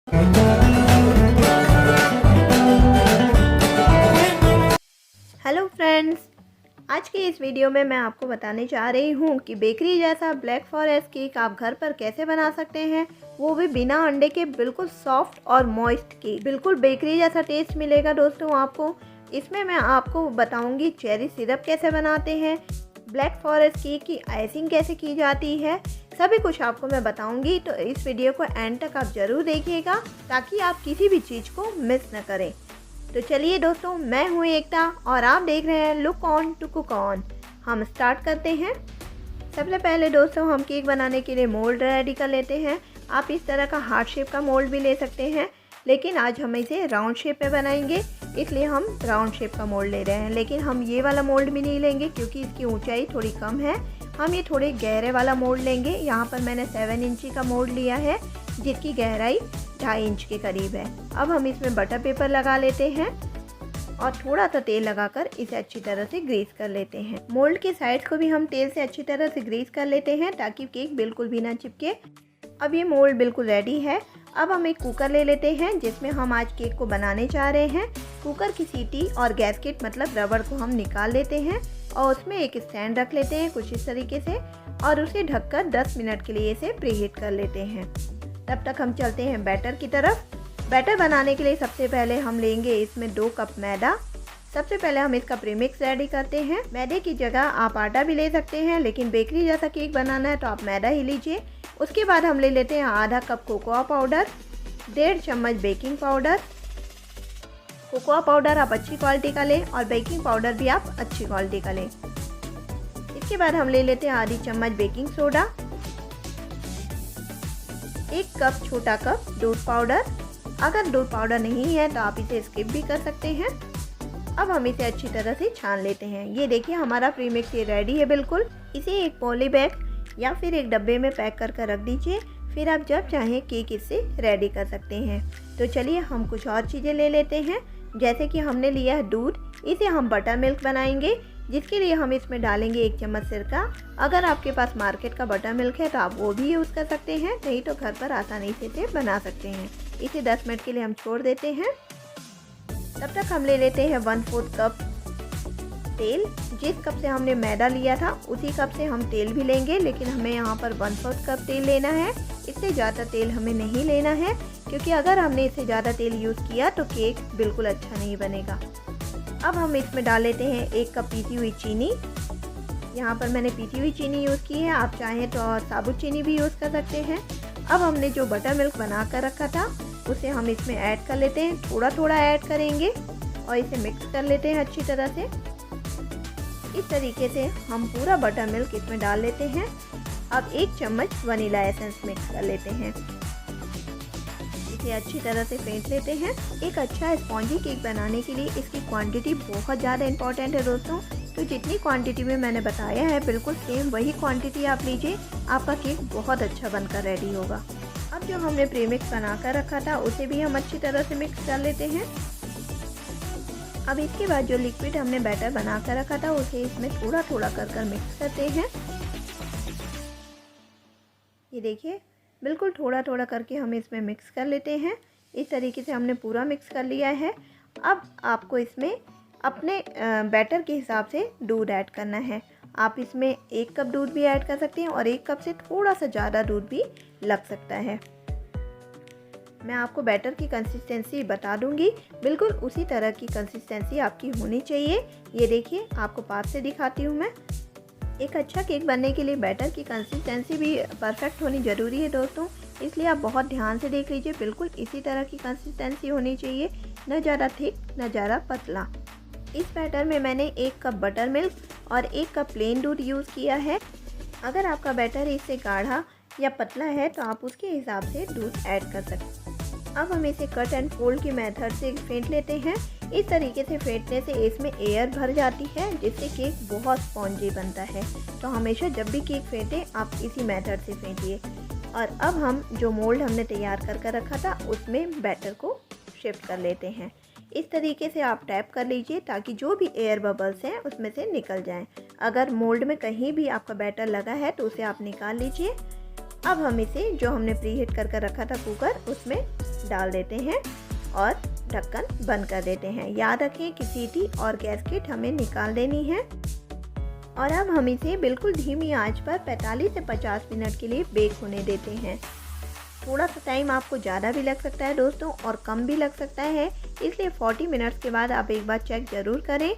Hello friends, आज की इस वीडियो में मैं आपको बताने जा रही हूँ कि बेकरी जैसा ब्लैक फॉरेस्ट केक आप घर पर कैसे बना सकते हैं, वो भी बिना अंडे के। बिल्कुल सॉफ्ट और मॉइस्ट केक, बिल्कुल बेकरी जैसा टेस्ट मिलेगा दोस्तों आपको। इसमें मैं आपको बताऊंगी चेरी सिरप कैसे बनाते हैं, ब्लैक फॉरेस्ट केक की आइसिंग कैसे की जाती है, सभी कुछ आपको मैं बताऊंगी। तो इस वीडियो को एंड तक आप ज़रूर देखिएगा ताकि आप किसी भी चीज़ को मिस न करें। तो चलिए दोस्तों, मैं हूँ एकता और आप देख रहे हैं look on to cook on. हम स्टार्ट करते हैं। सबसे पहले दोस्तों हम केक बनाने के लिए मोल्ड रेडी कर लेते हैं। आप इस तरह का हार्ट शेप का मोल्ड भी ले सकते हैं, लेकिन आज हम इसे राउंड शेप में बनाएंगे, इसलिए हम राउंड शेप का मोल्ड ले रहे हैं। लेकिन हम ये वाला मोल्ड भी नहीं लेंगे क्योंकि इसकी ऊंचाई थोड़ी कम है। हम ये थोड़े गहरे वाला मोल्ड लेंगे। यहाँ पर मैंने 7 इंची का मोल्ड लिया है जिसकी गहराई 2.5 इंच के करीब है। अब हम इसमें बटर पेपर लगा लेते हैं और थोड़ा सा तेल लगाकर इसे अच्छी तरह से ग्रीस कर लेते हैं। मोल्ड के साइड्स को भी हम तेल से अच्छी तरह से ग्रीस कर लेते हैं ताकि केक बिल्कुल भी ना चिपके। अब ये मोल्ड बिल्कुल रेडी है। अब हम एक कुकर ले लेते हैं जिसमें हम आज केक को बनाने जा रहे हैं। कुकर की सीटी और गैस्केट मतलब रबड़ को हम निकाल लेते हैं और उसमें एक स्टैंड रख लेते हैं कुछ इस तरीके से, और उसे ढककर 10 मिनट के लिए इसे प्रीहीट कर लेते हैं। तब तक हम चलते हैं बैटर की तरफ। बैटर बनाने के लिए सबसे पहले हम लेंगे इसमें 2 कप मैदा। सबसे पहले हम इसका प्रीमिक्स रेडी करते हैं। मैदे की जगह आप आटा भी ले सकते हैं, लेकिन बेकरी जैसा केक बनाना है तो आप मैदा ही लीजिए। उसके बाद हम ले लेते हैं आधा कप कोकोआ पाउडर, 1.5 चम्मच बेकिंग पाउडर। कोकोआ पाउडर आप अच्छी क्वालिटी का लें और बेकिंग पाउडर भी आप अच्छी क्वालिटी का लें। इसके बाद हम ले लेते हैं आधी चम्मच बेकिंग सोडा, 1 कप छोटा कप दूध पाउडर। अगर दूध पाउडर नहीं है तो आप इसे स्किप भी कर सकते हैं। अब हम इसे अच्छी तरह से छान लेते हैं। ये देखिए हमारा प्रीमिक्स ये रेडी है बिल्कुल। इसे एक पॉली बैग या फिर एक डब्बे में पैक कर रख दीजिए, फिर आप जब चाहें केक इससे रेडी कर सकते हैं। तो चलिए हम कुछ और चीज़ें ले लेते हैं। जैसे कि हमने लिया है दूध, इसे हम बटर मिल्क बनाएंगे, जिसके लिए हम इसमें डालेंगे 1 चम्मच सिरका। अगर आपके पास मार्केट का बटर मिल्क है तो आप वो भी यूज़ कर सकते हैं, नहीं तो घर पर आसानी से इसे बना सकते हैं। इसे 10 मिनट के लिए हम छोड़ देते हैं। तब तक हम ले लेते हैं 1/4 कप तेल। जिस कप से हमने मैदा लिया था उसी कप से हम तेल भी लेंगे, लेकिन हमें यहाँ पर 1/4 कप तेल लेना है। इससे ज़्यादा तेल हमें नहीं लेना है क्योंकि अगर हमने इससे ज़्यादा तेल यूज़ किया तो केक बिल्कुल अच्छा नहीं बनेगा। अब हम इसमें डाल लेते हैं 1 कप पीसी हुई चीनी। यहाँ पर मैंने पीसी हुई चीनी यूज़ की है, आप चाहें तो और साबुत चीनी भी यूज़ कर सकते हैं। अब हमने जो बटर मिल्क बना कर रखा था उसे हम इसमें ऐड कर लेते हैं। थोड़ा थोड़ा ऐड करेंगे और इसे मिक्स कर लेते हैं अच्छी तरह से। इस तरीके से हम पूरा बटर मिल्क इसमें डाल लेते हैं। अब 1 चम्मच वनीला एसेंस मिक्स कर लेते हैं। इसे अच्छी तरह से फेंट लेते हैं। एक अच्छा स्पॉन्जी केक बनाने के लिए इसकी क्वांटिटी बहुत ज़्यादा इंपॉर्टेंट है दोस्तों। तो जितनी क्वांटिटी में मैंने बताया है बिल्कुल सेम वही क्वांटिटी आप लीजिए, आपका केक बहुत अच्छा बनकर रेडी होगा। अब जो हमने प्रीमिक्स बना कर रखा था उसे भी हम अच्छी तरह से मिक्स कर लेते हैं। अब इसके बाद जो लिक्विड हमने बैटर बना कर रखा था उसे इसमें थोड़ा थोड़ा कर मिक्स करते हैं। ये देखिए बिल्कुल थोड़ा थोड़ा करके हम इसमें मिक्स कर लेते हैं। इस तरीके से हमने पूरा मिक्स कर लिया है। अब आपको इसमें अपने बैटर के हिसाब से दूध ऐड करना है। आप इसमें 1 कप दूध भी ऐड कर सकते हैं और 1 कप से थोड़ा सा ज़्यादा दूध भी लग सकता है। मैं आपको बैटर की कंसिस्टेंसी बता दूंगी, बिल्कुल उसी तरह की कंसिस्टेंसी आपकी होनी चाहिए। ये देखिए आपको पास से दिखाती हूँ मैं। एक अच्छा केक बनने के लिए बैटर की कंसिस्टेंसी भी परफेक्ट होनी ज़रूरी है दोस्तों, इसलिए आप बहुत ध्यान से देख लीजिए। बिल्कुल इसी तरह की कंसिस्टेंसी होनी चाहिए, न ज़्यादा थिक न ज़्यादा पतला। इस बैटर में मैंने 1 कप बटर मिल्क और 1 कप प्लेन दूध यूज़ किया है। अगर आपका बैटर इससे गाढ़ा या पतला है तो आप उसके हिसाब से दूध ऐड कर सकते हैं। अब हम इसे कट एंड फोल्ड की मेथड से फेंट लेते हैं। इस तरीके से फेंटने से इसमें एयर भर जाती है, जिससे केक बहुत स्पॉन्जी बनता है। तो हमेशा जब भी केक फेंटें आप इसी मेथड से फेंटिए। और अब हम जो मोल्ड हमने तैयार कर रखा था उसमें बैटर को शिफ्ट कर लेते हैं। इस तरीके से आप टैप कर लीजिए ताकि जो भी एयर बबल्स हैं उसमें से निकल जाएं। अगर मोल्ड में कहीं भी आपका बैटर लगा है तो उसे आप निकाल लीजिए। अब हम इसे जो हमने प्री हीट कर रखा था कुकर उसमें डाल देते हैं और ढक्कन बंद कर देते हैं। याद रखें कि सीटी और गैस्केट हमें निकाल देनी है। और अब हम इसे बिल्कुल धीमी आंच पर 45 से 50 मिनट के लिए बेक होने देते हैं। थोड़ा सा टाइम आपको ज़्यादा भी लग सकता है दोस्तों और कम भी लग सकता है, इसलिए 40 मिनट्स के बाद आप एक बार चेक ज़रूर करें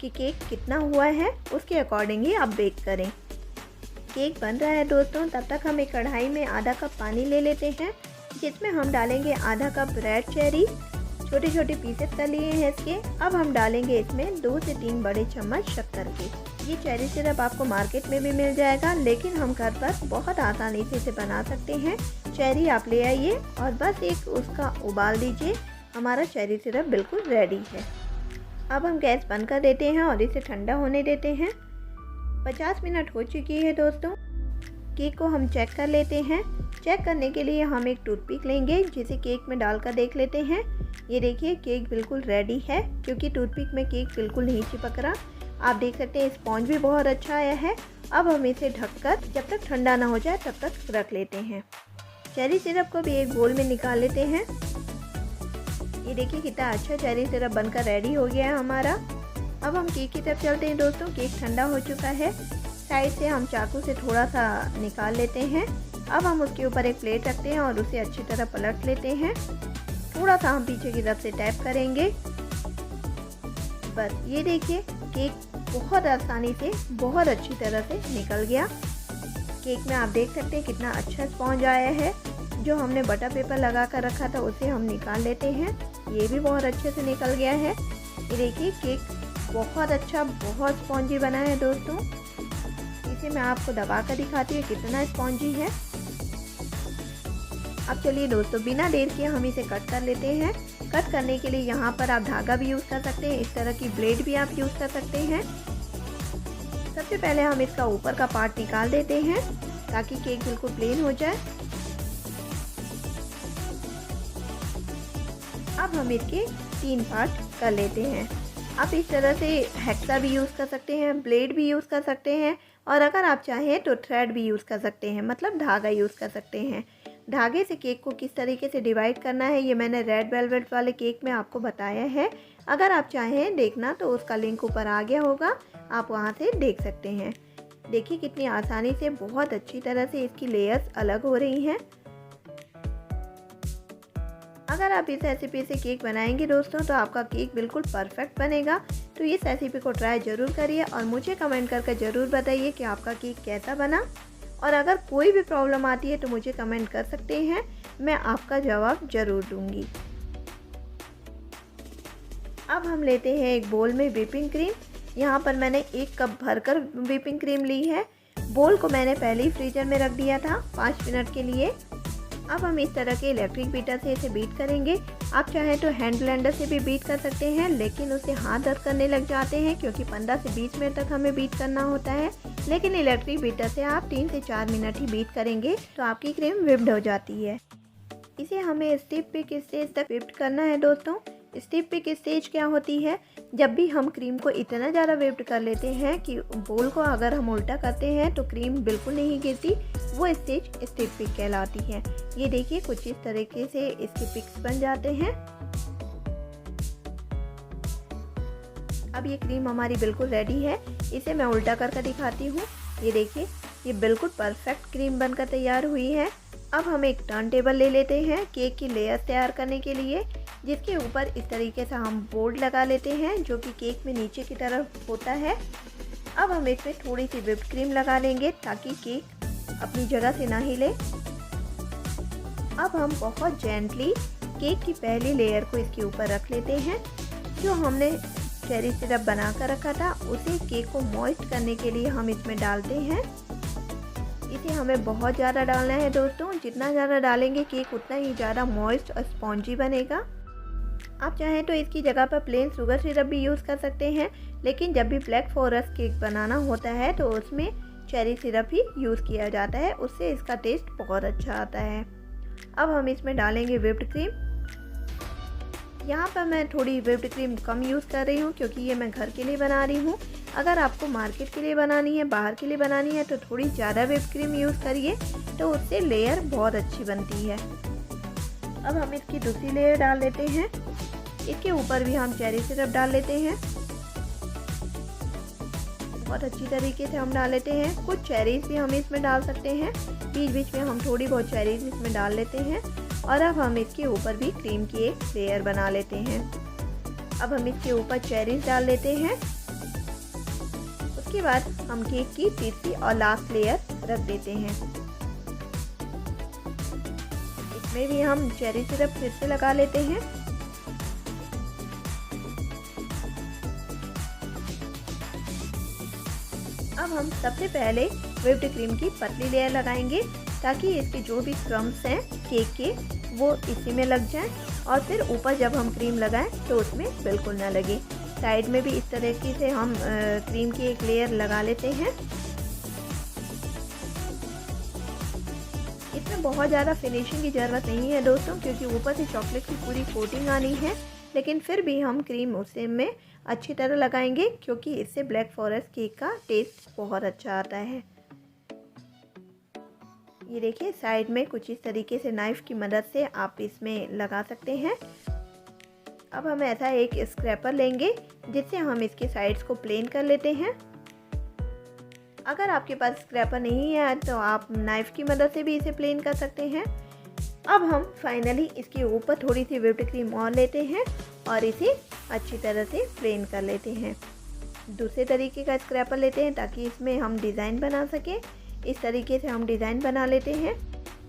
कि केक कितना हुआ है, उसके अकॉर्डिंग ही आप बेक करें। केक बन रहा है दोस्तों, तब तक हम एक कढ़ाई में आधा कप पानी ले लेते हैं, जिसमें हम डालेंगे आधा कप रेड चेरी, छोटे छोटे पीसेस कर लिए हैं इसके। अब हम डालेंगे इसमें 2 से 3 बड़े चम्मच शक्कर के। ये चेरी सिरप आपको मार्केट में भी मिल जाएगा, लेकिन हम घर पर बहुत आसानी से इसे बना सकते हैं। चेरी आप ले आइए और बस एक उसका उबाल दीजिए, हमारा चेरी सिरप बिल्कुल रेडी है। अब हम गैस बंद कर देते हैं और इसे ठंडा होने देते हैं। 50 मिनट हो चुकी है दोस्तों। केक को हम चेक कर लेते हैं। चेक करने के लिए हम एक टूथपिक लेंगे, जिसे केक में डालकर देख लेते हैं। ये देखिए केक बिल्कुल रेडी है, क्योंकि टूथपिक में केक बिल्कुल नहीं चिपक रहा। आप देख सकते हैं स्पॉन्ज भी बहुत अच्छा आया है। अब हम इसे ढककर जब तक ठंडा ना हो जाए तब तक रख लेते हैं। चेरी सिरप को भी एक बोल में निकाल लेते हैं। ये देखिए कितना अच्छा चेरी सिरप बनकर रेडी हो गया है हमारा। अब हम केक की तरफ चलते हैं दोस्तों। केक ठंडा हो चुका है। साइड से हम चाकू से थोड़ा सा निकाल लेते हैं। अब हम उसके ऊपर एक प्लेट रखते हैं और उसे अच्छी तरह पलट लेते हैं। थोड़ा सा हम पीछे की तरफ से टैप करेंगे। बस ये देखिए केक बहुत आसानी से बहुत अच्छी तरह से निकल गया। केक में आप देख सकते हैं कितना अच्छा स्पॉन्ज आया है। जो हमने बटर पेपर लगा कर रखा था उसे हम निकाल लेते हैं। ये भी बहुत अच्छे से निकल गया है। ये देखिए केक बहुत अच्छा, बहुत स्पॉन्जी बना है दोस्तों। इसे मैं आपको दबा कर दिखाती हूँ कितना स्पॉन्जी है। अब चलिए दोस्तों बिना देर किए हम इसे कट कर लेते हैं। कट करने के लिए यहाँ पर आप धागा भी यूज़ कर सकते हैं, इस तरह की ब्लेड भी आप यूज़ कर सकते हैं। सबसे पहले हम इसका ऊपर का पार्ट निकाल देते हैं ताकि केक बिल्कुल प्लेन हो जाए। अब हम इसके 3 पार्ट कर लेते हैं। आप इस तरह से हेक्सा भी यूज़ कर सकते हैं, ब्लेड भी यूज़ कर सकते हैं, और अगर आप चाहें तो थ्रेड भी यूज़ कर सकते हैं, मतलब धागा यूज़ कर सकते हैं। धागे से केक को किस तरीके से डिवाइड करना है ये मैंने रेड वेलवेट वाले केक में आपको बताया है। अगर आप चाहें देखना तो उसका लिंक ऊपर आ गया होगा, आप वहां से देख सकते हैं। देखिए कितनी आसानी से बहुत अच्छी तरह से इसकी लेयर्स अलग हो रही हैं। अगर आप इस रेसिपी से केक बनाएंगे दोस्तों तो आपका केक बिल्कुल परफेक्ट बनेगा। तो इस रेसिपी को ट्राई ज़रूर करिए और मुझे कमेंट करके ज़रूर बताइए कि आपका केक कैसा बना। और अगर कोई भी प्रॉब्लम आती है तो मुझे कमेंट कर सकते हैं, मैं आपका जवाब ज़रूर दूंगी। अब हम लेते हैं एक बोल में व्हिपिंग क्रीम। यहाँ पर मैंने 1 कप भरकर व्हिपिंग क्रीम ली है। बोल को मैंने पहले ही फ्रीजर में रख दिया था 5 मिनट के लिए। अब हम इस तरह के इलेक्ट्रिक बीटर से इसे बीट करेंगे। आप चाहें तो हैंड ब्लेंडर से भी बीट कर सकते हैं, लेकिन उससे हाथ दर्द करने लग जाते हैं क्योंकि 15 से 20 मिनट तक हमें बीट करना होता है। लेकिन इलेक्ट्रिक बीटर से आप 3 से 4 मिनट ही बीट करेंगे तो आपकी क्रीम व्हिप्ड हो जाती है। इसे हमें स्टिफ पिक स्टेज तक व्हिप्ड करना है दोस्तों। स्टिफ पिक स्टेज क्या होती है? जब भी हम क्रीम को इतना ज़्यादा व्हिप्ड कर लेते हैं कि बोल को अगर हम उल्टा करते हैं तो क्रीम बिल्कुल नहीं गिरती, वो स्टेज स्टिफ पिक कहलाती है। ये देखिए कुछ इस तरीके से इसके पिक्स बन जाते हैं। अब ये क्रीम हमारी बिल्कुल रेडी है। इसे मैं उल्टा करके दिखाती हूँ। ये देखिए ये बिल्कुल परफेक्ट क्रीम बनकर तैयार हुई है। अब हम एक टर्न टेबल ले लेते हैं केक की लेयर तैयार करने के लिए, जिसके ऊपर इस तरीके से हम बोर्ड लगा लेते हैं जो कि केक में नीचे की तरफ होता है। अब हम इसमें थोड़ी सी व्हिप्ड क्रीम लगा लेंगे ताकि केक अपनी जगह से ना हिले। अब हम बहुत जेंटली केक की पहली लेयर को इसके ऊपर रख लेते हैं। जो हमने चेरी सिरप बना कर रखा था उसे केक को मॉइस्ट करने के लिए हम इसमें डालते हैं। इसे हमें बहुत ज़्यादा डालना है दोस्तों, जितना ज़्यादा डालेंगे केक उतना ही ज़्यादा मॉइस्ट और स्पॉन्जी बनेगा। आप चाहें तो इसकी जगह पर प्लेन शुगर सिरप भी यूज़ कर सकते हैं, लेकिन जब भी ब्लैक फॉरेस्ट केक बनाना होता है तो उसमें चेरी सिरप ही यूज़ किया जाता है, उससे इसका टेस्ट बहुत अच्छा आता है। अब हम इसमें डालेंगे व्हिप्ड क्रीम। यहाँ पर मैं थोड़ी व्हिप्ड क्रीम कम यूज़ कर रही हूँ क्योंकि ये मैं घर के लिए बना रही हूँ। अगर आपको मार्केट के लिए बनानी है, बाहर के लिए बनानी है तो थोड़ी ज़्यादा व्हिप्ड क्रीम यूज़ करिए, तो उससे लेयर बहुत अच्छी बनती है। अब हम इसकी दूसरी लेयर डाल लेते हैं। इसके ऊपर भी हम चेरी सिरप डाल लेते हैं। बहुत अच्छी तरीके से हम डाल लेते हैं। कुछ चेरीज भी हम इसमें डाल सकते हैं, बीच बीच में हम थोड़ी बहुत चेरीज इसमें डाल लेते हैं। और अब हम इसके ऊपर भी क्रीम की एक लेयर बना लेते हैं। अब हम इसके ऊपर चेरीज डाल लेते हैं। उसके बाद हम केक की तीसरी और लास्ट लेयर रख देते हैं। इसमें भी हम चेरी सिरप फिर से लगा लेते हैं। अब हम सबसे पहले व्हिप्ड क्रीम की पतली लेयर लगाएंगे ताकि इसके जो भी क्रम्स हैं केक के वो इसी में लग जाएं, और फिर ऊपर जब हम क्रीम लगाएं तो उसमें बिल्कुल ना लगे। साइड में भी इस तरीके से हम क्रीम की एक लेयर लगा लेते हैं। इसमें बहुत ज़्यादा फिनिशिंग की ज़रूरत नहीं है दोस्तों, क्योंकि ऊपर से चॉकलेट की पूरी कोटिंग आनी है। लेकिन फिर भी हम क्रीम उसे में अच्छी तरह लगाएंगे, क्योंकि इससे ब्लैक फॉरेस्ट केक का टेस्ट बहुत अच्छा आता है। ये देखिए साइड में कुछ इस तरीके से नाइफ़ की मदद से आप इसमें लगा सकते हैं। अब हम ऐसा एक स्क्रैपर लेंगे जिससे हम इसके साइड्स को प्लेन कर लेते हैं। अगर आपके पास स्क्रैपर नहीं है तो आप नाइफ़ की मदद से भी इसे प्लेन कर सकते हैं। अब हम फाइनली इसके ऊपर थोड़ी सी व्हिप्ड क्रीम और लेते हैं और इसे अच्छी तरह से प्लेन कर लेते हैं। दूसरे तरीके का स्क्रैपर लेते हैं ताकि इसमें हम डिज़ाइन बना सकें। इस तरीके से हम डिज़ाइन बना लेते हैं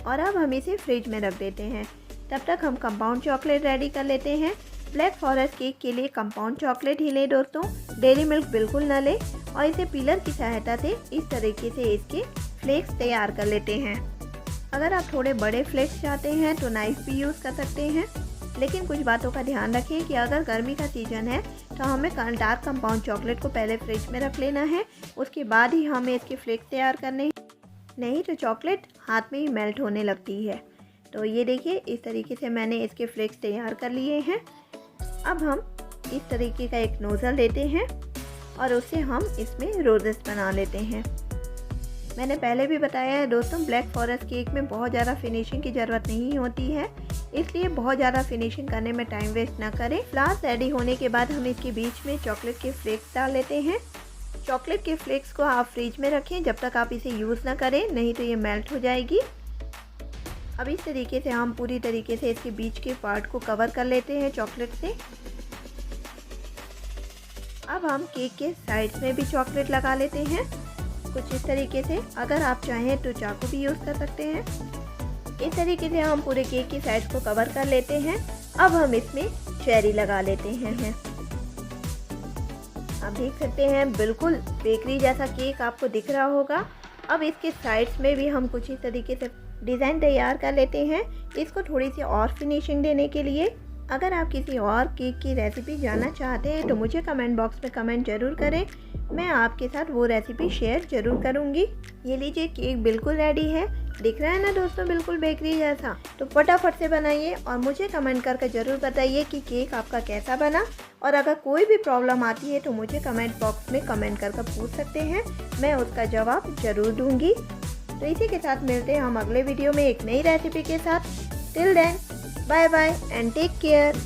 और अब हम इसे फ्रिज में रख देते हैं। तब तक हम कंपाउंड चॉकलेट रेडी कर लेते हैं। ब्लैक फॉरेस्ट केक के लिए कंपाउंड चॉकलेट ही लें दोस्तों, डेयरी मिल्क बिल्कुल ना लें। और इसे पीलर की सहायता से इस तरीके से इसके फ्लेक्स तैयार कर लेते हैं। अगर आप थोड़े बड़े फ्लेक्स चाहते हैं तो नाइफ भी यूज़ कर सकते हैं, लेकिन कुछ बातों का ध्यान रखें कि अगर गर्मी का सीज़न है तो हमें डार्क कंपाउंड चॉकलेट को पहले फ्रिज में रख लेना है, उसके बाद ही हमें इसके फ्लेक्स तैयार करने हैं, नहीं तो चॉकलेट हाथ में ही मेल्ट होने लगती है। तो ये देखिए इस तरीके से मैंने इसके फ्लेक्स तैयार कर लिए हैं। अब हम इस तरीके का एक नोज़ल लेते हैं और उससे हम इसमें रोजेस बना लेते हैं। मैंने पहले भी बताया है दोस्तों, ब्लैक फॉरेस्ट केक में बहुत ज़्यादा फिनिशिंग की ज़रूरत नहीं होती है, इसलिए बहुत ज़्यादा फिनिशिंग करने में टाइम वेस्ट ना करें। फ्लावर्स रेडी होने के बाद हम इसके बीच में चॉकलेट के फ्लेक्स डाल लेते हैं। चॉकलेट के फ्लेक्स को आप फ्रिज में रखें जब तक आप इसे यूज़ ना करें, नहीं तो ये मेल्ट हो जाएगी। अब इस तरीके से हम पूरी तरीके से इसके बीच के पार्ट को कवर कर लेते हैं चॉकलेट से। अब हम केक के साइड्स में भी चॉकलेट लगा लेते हैं कुछ इस तरीके से। अगर आप चाहें तो चाकू भी यूज़ कर सकते हैं। इस तरीके से हम पूरे केक की साइड्स को कवर कर लेते हैं। अब हम इसमें चेरी लगा लेते हैं। आप देख सकते हैं बिल्कुल बेकरी जैसा केक आपको दिख रहा होगा। अब इसके साइड्स में भी हम कुछ इस तरीके से डिज़ाइन तैयार कर लेते हैं, इसको थोड़ी सी और फिनिशिंग देने के लिए। अगर आप किसी और केक की रेसिपी जानना चाहते हैं तो मुझे कमेंट बॉक्स में कमेंट ज़रूर करें, मैं आपके साथ वो रेसिपी शेयर ज़रूर करूँगी। ये लीजिए केक बिल्कुल रेडी है, दिख रहा है ना दोस्तों बिल्कुल बेकरी जैसा। तो फटाफट से बनाइए और मुझे कमेंट करके ज़रूर बताइए कि केक आपका कैसा बना। और अगर कोई भी प्रॉब्लम आती है तो मुझे कमेंट बॉक्स में कमेंट करके पूछ सकते हैं, मैं उसका जवाब ज़रूर दूँगी। तो इसी के साथ मिलते हैं हम अगले वीडियो में एक नई रेसिपी के साथ। Till then bye bye and take care.